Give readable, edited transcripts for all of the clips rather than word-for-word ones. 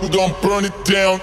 we gon' burn it down.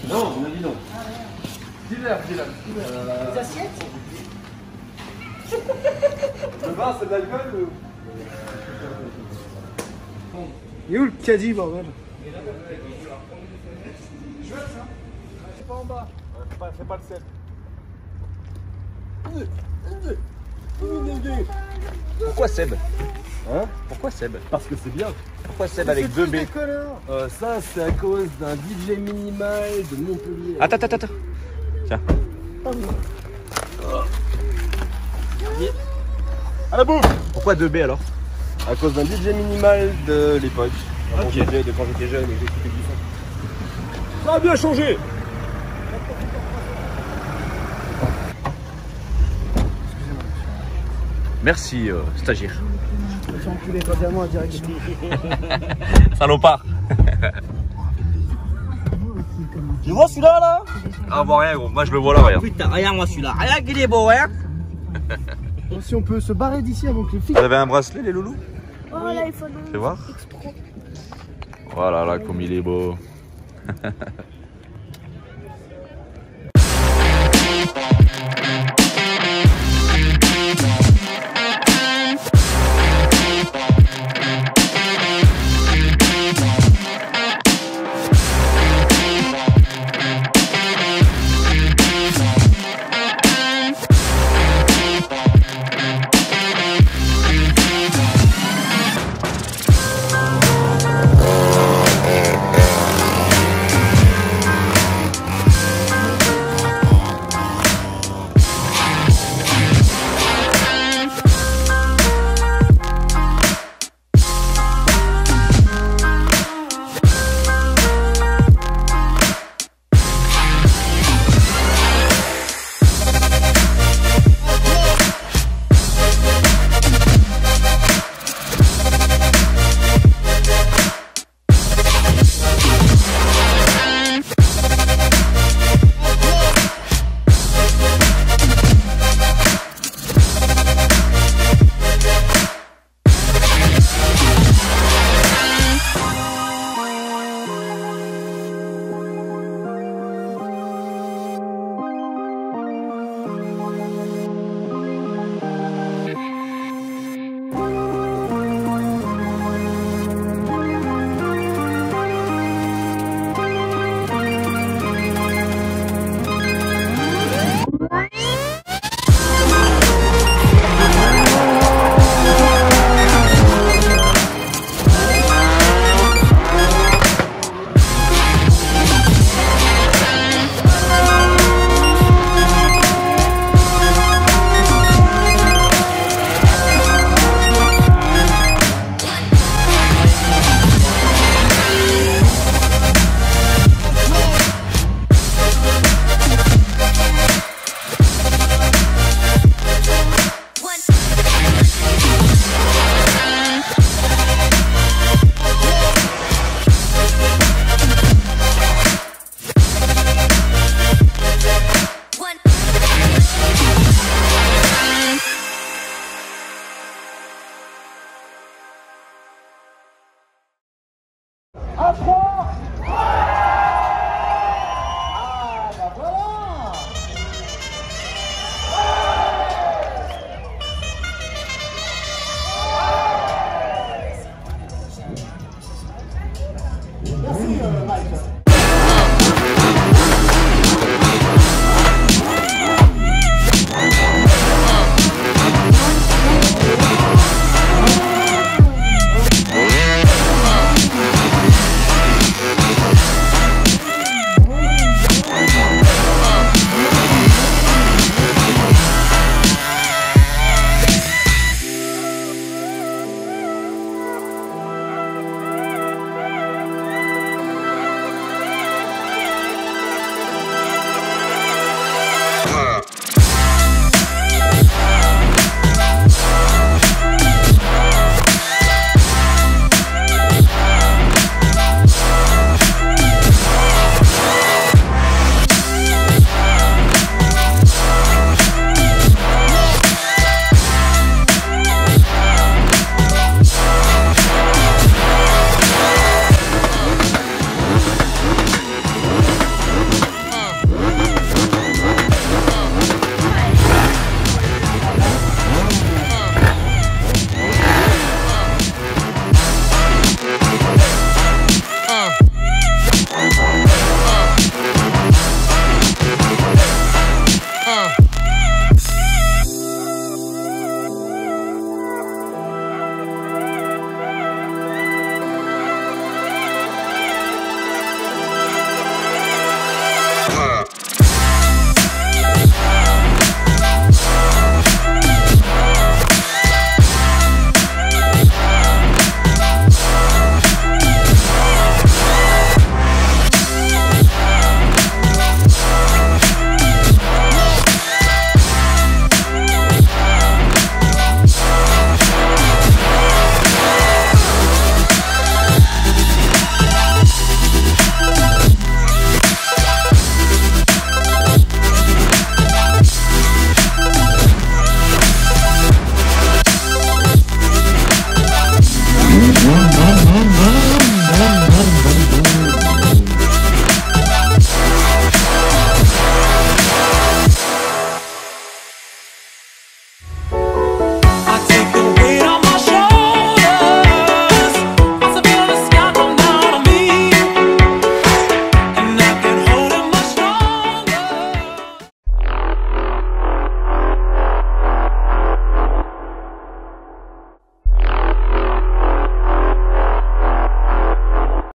Non, on a dit non. Dis-leur. Les assiettes. Le vin, c'est de l'alcool ou... Il est où le caddie, bordel? C'est pas en bas. Fais pas le sel. Pourquoi Seb? Hein? Pourquoi Seb? Parce que c'est bien. Pourquoi Seb avec 2 B? Ça, c'est à cause d'un DJ minimal de Montpellier. Attends. Tiens. À la bouffe! Pourquoi 2 B alors? À cause d'un DJ minimal de l'époque. Ok. De quand j'étais jeune et que j'écoutais du son. Ça a bien changé! Merci stagiaire. Je me suis enculé toi diamant direct. Salopard. Tu vois celui-là là? Ah bon rien gros, moi je le vois là regarde. Putain, regarde moi celui-là, regarde qu'il est beau, regarde. Si on peut se barrer d'ici avant que les filles. Vous avez un bracelet les loulous? Oh l'iPhone. Fais voir. X Pro. Voilà là comme il est beau.